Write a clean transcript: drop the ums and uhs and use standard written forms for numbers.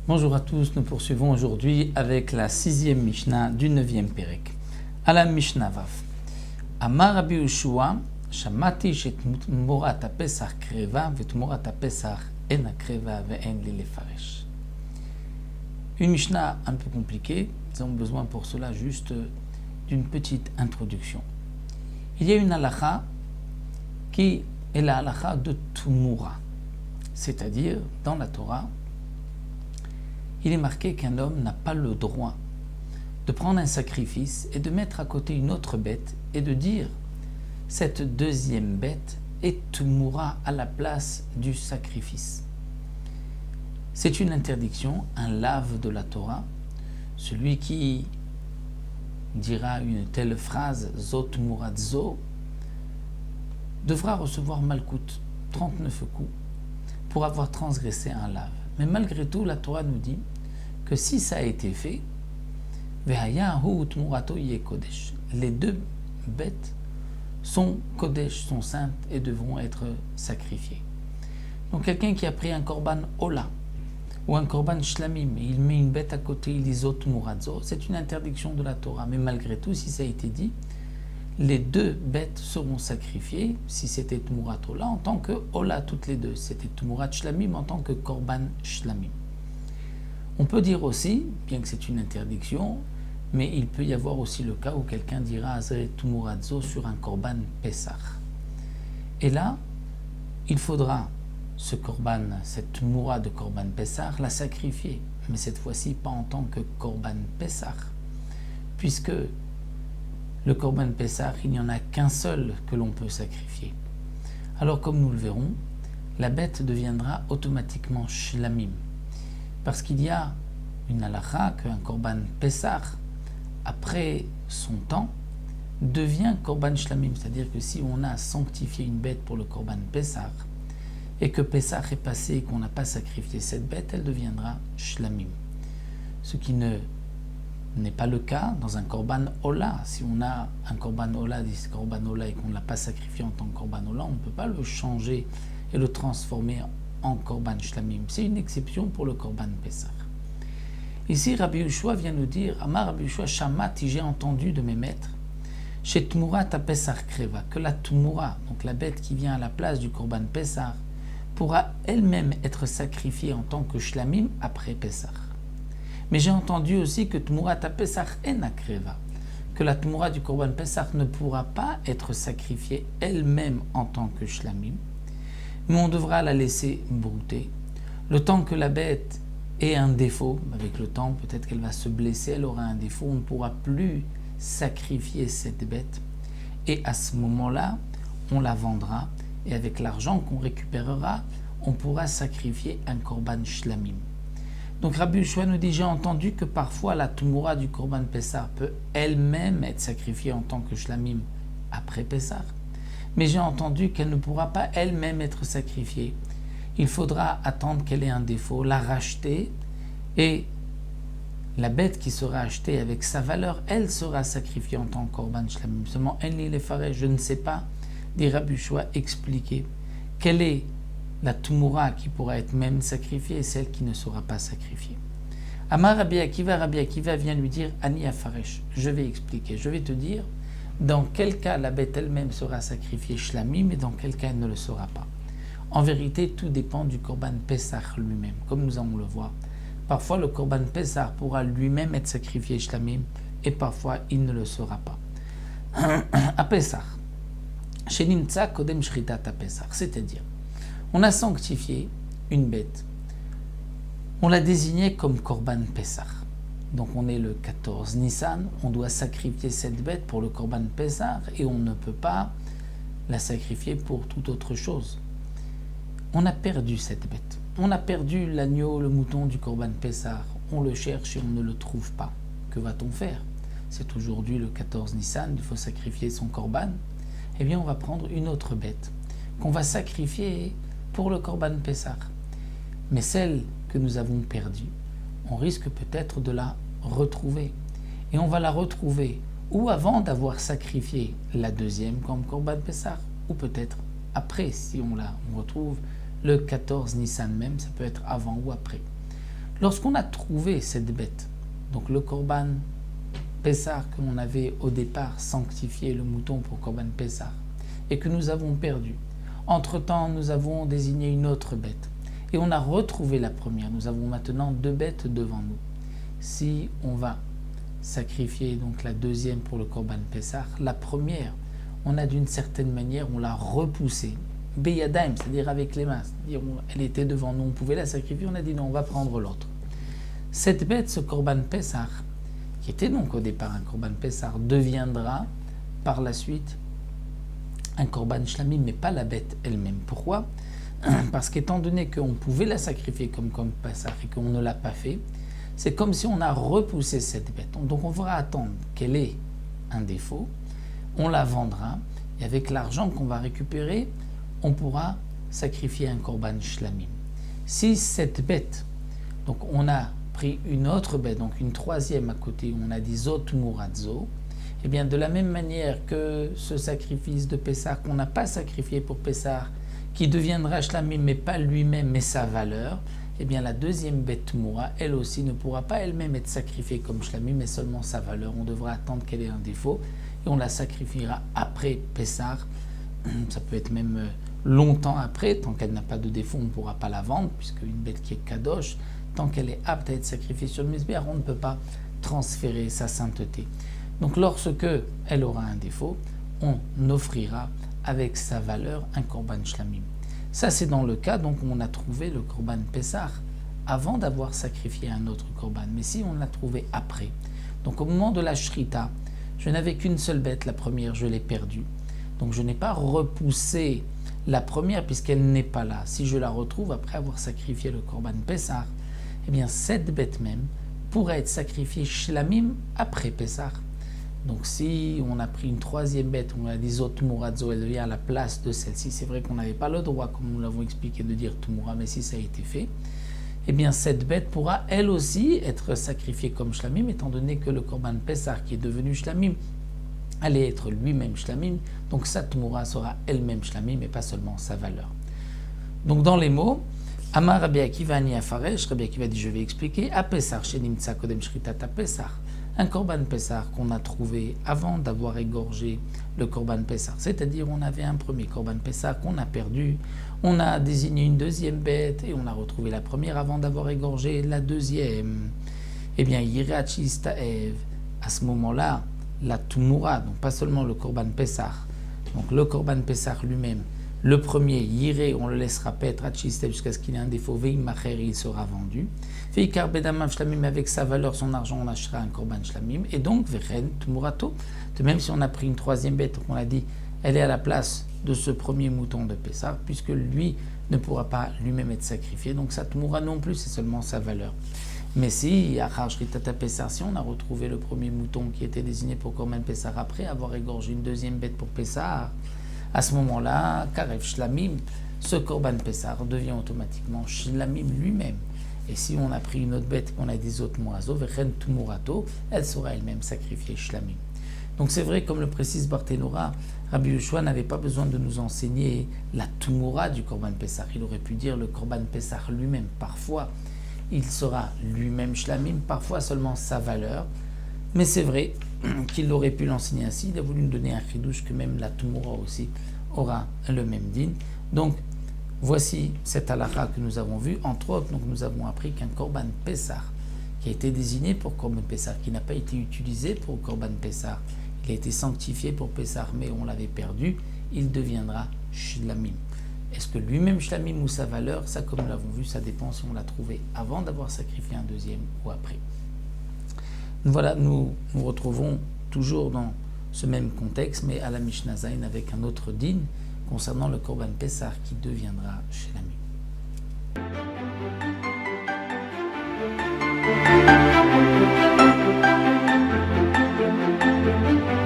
Bonjour à tous, nous poursuivons aujourd'hui avec la 6e Mishnah du 9e Perek. À la Mishnah Vav. Amar Rabbi Yehoshua, Shamati shetmurat haPesach kreva vetmurat haPesach en kreva ve'en li lefaresh. Une Mishnah un peu compliquée, nous avons besoin pour cela juste d'une petite introduction. Il y a une halakha qui est la halakha de Tumura, c'est-à-dire dans la Torah, il est marqué qu'un homme n'a pas le droit de prendre un sacrifice et de mettre à côté une autre bête et de dire cette deuxième bête est Tumura à la place du sacrifice. C'est une interdiction, un lave de la Torah. Celui qui dira une telle phrase, Zot Murat Zo, devra recevoir Malkout, 39 coups, pour avoir transgressé un lave. Mais malgré tout, la Torah nous dit que si ça a été fait, les deux bêtes sont kodesh, sont saintes et devront être sacrifiées. Donc quelqu'un qui a pris un korban ola ou un korban shlamim, et il met une bête à côté, il dit zot muradzo, c'est une interdiction de la Torah. Mais malgré tout, si ça a été dit, les deux bêtes seront sacrifiées, si c'était Tmurat Ola, en tant que Ola toutes les deux. C'était Tmurat Shlamim en tant que Korban Shlamim. On peut dire aussi, bien que c'est une interdiction, mais il peut y avoir aussi le cas où quelqu'un dira Azeret Tmurat Zo sur un Korban Pesach. Et là, il faudra ce Korban, cette Tmura de Korban Pesach, la sacrifier. Mais cette fois-ci, pas en tant que Korban Pesach, puisque le Korban Pesach, il n'y en a qu'un seul que l'on peut sacrifier. Alors, comme nous le verrons, la bête deviendra automatiquement shlamim. Parce qu'il y a une halakha qu'un Korban Pesach, après son temps, devient Korban shlamim. C'est-à-dire que si on a sanctifié une bête pour le Korban Pesach, et que Pesach est passé et qu'on n'a pas sacrifié cette bête, elle deviendra shlamim. Ce qui n'est pas le cas dans un korban ola. Si on a un korban ola, des korban ola et qu'on ne l'a pas sacrifié en tant que korban ola, on ne peut pas le changer et le transformer en korban shlamim. C'est une exception pour le korban pesach. Ici, Rabbi Yehoshua vient nous dire, Amar Rabbi Yehoshua Shamati, j'ai entendu de mes maîtres, chez Tmurat haPesach kreva, que la Tmura, donc la bête qui vient à la place du korban pesach, pourra elle-même être sacrifiée en tant que shlamim après pesach. Mais j'ai entendu aussi que Tmurat haPesach en kreva, que la Tmura du Korban Pesach ne pourra pas être sacrifiée elle-même en tant que shlamim, mais on devra la laisser brouter. Le temps que la bête ait un défaut, avec le temps peut-être qu'elle va se blesser, elle aura un défaut, on ne pourra plus sacrifier cette bête. Et à ce moment-là, on la vendra, et avec l'argent qu'on récupérera, on pourra sacrifier un Korban shlamim. Donc Rabbi Yehoshua nous dit, j'ai entendu que parfois la Tmura du Korban Pesach peut elle-même être sacrifiée en tant que shlamim après Pesach, mais j'ai entendu qu'elle ne pourra pas elle-même être sacrifiée. Il faudra attendre qu'elle ait un défaut, la racheter, et la bête qui sera achetée avec sa valeur, elle sera sacrifiée en tant que Korban shlamim. Seulement, en li lefaresh, je ne sais pas, dit Rabbi Yehoshua, expliquer quelle est la Tmura qui pourra être même sacrifiée et celle qui ne sera pas sacrifiée. Amar Rabbi Akiva vient lui dire Ani afaresh, je vais expliquer, je vais te dire dans quel cas la bête elle-même sera sacrifiée shlamim et dans quel cas elle ne le sera pas. En vérité, tout dépend du Korban Pesach lui-même, comme nous allons le voir. Parfois, le Korban Pesach pourra lui-même être sacrifié shlamim et parfois il ne le sera pas. À Pesach, Shenimtza kodem shritat à Pesach, c'est-à-dire on a sanctifié une bête. On l'a désignée comme Korban Pesach. Donc on est le 14 Nissan, on doit sacrifier cette bête pour le Korban Pesach et on ne peut pas la sacrifier pour toute autre chose. On a perdu cette bête. On a perdu l'agneau, le mouton du Korban Pesach. On le cherche et on ne le trouve pas. Que va-t-on faire? C'est aujourd'hui le 14 Nissan, il faut sacrifier son Korban. Eh bien on va prendre une autre bête qu'on va sacrifier pour le Korban Pesach. Mais celle que nous avons perdue, on risque peut-être de la retrouver. Et on va la retrouver ou avant d'avoir sacrifié la deuxième comme Korban Pesach, ou peut-être après, si on retrouve le 14 Nissan même, ça peut être avant ou après. Lorsqu'on a trouvé cette bête, donc le Korban Pessah que l'on avait au départ sanctifié le mouton pour Korban Pessah, et que nous avons perdu, entre-temps nous avons désigné une autre bête, et on a retrouvé la première, nous avons maintenant 2 bêtes devant nous. Si on va sacrifier donc la deuxième pour le Korban Pessah, la première, on a d'une certaine manière, on l'a repoussée, Beyadaim, c'est-à-dire avec les mains, c'est-à-dire elle était devant nous, on pouvait la sacrifier, on a dit non, on va prendre l'autre. Cette bête, ce Korban Pessah, qui était donc au départ un Korban Pessah, deviendra par la suite un Korban Shlamim, mais pas la bête elle-même. Pourquoi ? Parce qu'étant donné qu'on pouvait la sacrifier comme Pessah et qu'on ne l'a pas fait, c'est comme si on a repoussé cette bête. Donc on va attendre qu'elle ait un défaut, on la vendra, et avec l'argent qu'on va récupérer, on pourra sacrifier un Korban Shlamim. Si cette bête, donc on a pris une autre bête, donc une troisième à côté, où on a dit Zot Muradzo, et bien de la même manière que ce sacrifice de Pessah qu'on n'a pas sacrifié pour Pessah, qui deviendra Shlamim, mais pas lui-même, mais sa valeur, et bien la deuxième bête Moura, elle aussi ne pourra pas elle-même être sacrifiée comme Shlamim, mais seulement sa valeur. On devra attendre qu'elle ait un défaut, et on la sacrifiera après Pessah. Ça peut être même longtemps après, tant qu'elle n'a pas de défaut, on ne pourra pas la vendre, puisque une bête qui est kadosh, tant qu'elle est apte à être sacrifiée sur le misbéach, on ne peut pas transférer sa sainteté. Donc lorsque elle aura un défaut, on offrira avec sa valeur un Korban Shlamim. Ça c'est dans le cas donc où on a trouvé le Korban Pessah avant d'avoir sacrifié un autre Korban. Mais si on l'a trouvé après, donc au moment de la Shrita, je n'avais qu'une seule bête, la première je l'ai perdue. Donc je n'ai pas repoussé la première puisqu'elle n'est pas là. Si je la retrouve après avoir sacrifié le Korban Pessah, eh bien cette bête même pourrait être sacrifiée Shlamim après Pessah. Donc si on a pris une troisième bête, on a dit Zot Muradzo, elle vient à la place de celle-ci, c'est vrai qu'on n'avait pas le droit, comme nous l'avons expliqué, de dire Tumura, mais si ça a été fait, eh bien cette bête pourra elle aussi être sacrifiée comme Shlamim, étant donné que le Korban Pessah qui est devenu Shlamim allait être lui-même Shlamim, donc sa Tumura sera elle-même Shlamim et pas seulement sa valeur. Donc dans les mots, Amar Rabbi Akiva Ani Afaresh, Rabbi Akiva dit je vais expliquer, A Pessah Shenimtsa Kodem Shritat A Pessah, un Korban Pessah qu'on a trouvé avant d'avoir égorgé le Korban Pessah, c'est-à-dire on avait un premier Korban Pessah qu'on a perdu, on a désigné une deuxième bête et on a retrouvé la première avant d'avoir égorgé la deuxième. Eh bien, Yirachi Staev, à ce moment-là, la Tumura, donc pas seulement le Korban Pessah, donc le Korban Pessah lui-même, le premier, Yiré, on le laissera paître jusqu'à ce qu'il ait un défaut, Veimacher, il sera vendu. Veikar Bedamav Shlamim, avec sa valeur, son argent, on achètera un Korban Shlamim. Et donc, Vechen Tumurato, de même si on a pris une troisième bête, on l'a dit, elle est à la place de ce premier mouton de Pessah, puisque lui ne pourra pas lui-même être sacrifié. Donc, sa Tumura non plus, c'est seulement sa valeur. Mais si, Achar Shritata Pessah, si on a retrouvé le premier mouton qui était désigné pour Korban Pessah après avoir égorgé une deuxième bête pour Pessah, à ce moment-là, Karev Shlamim, ce Korban Pessah devient automatiquement Shlamim lui-même. Et si on a pris une autre bête qu'on a des autres moiseaux, Vechen Tumurato, elle sera elle-même sacrifiée Shlamim. Donc c'est vrai, comme le précise Barthénora, Rabbi Yoshua n'avait pas besoin de nous enseigner la Tumura du Korban Pessah. Il aurait pu dire le Korban Pessah lui-même. Parfois, il sera lui-même Shlamim, parfois seulement sa valeur. Mais c'est vrai qu'il aurait pu l'enseigner ainsi. Il a voulu nous donner un chidouche que même la Tumura aussi aura le même din. Donc, voici cette halakha que nous avons vue. Entre autres, donc, nous avons appris qu'un Korban Pessah, qui a été désigné pour Korban Pessah, qui n'a pas été utilisé pour Korban Pessah, il a été sanctifié pour Pessah, mais on l'avait perdu, il deviendra Shlamim. Est-ce que lui-même Shlamim ou sa valeur, ça comme nous l'avons vu, ça dépend si on l'a trouvé avant d'avoir sacrifié un deuxième ou après. Voilà, nous nous retrouvons toujours dans ce même contexte, mais à la Mishnah Zayin avec un autre din concernant le Korban Pessah qui deviendra Shlamim.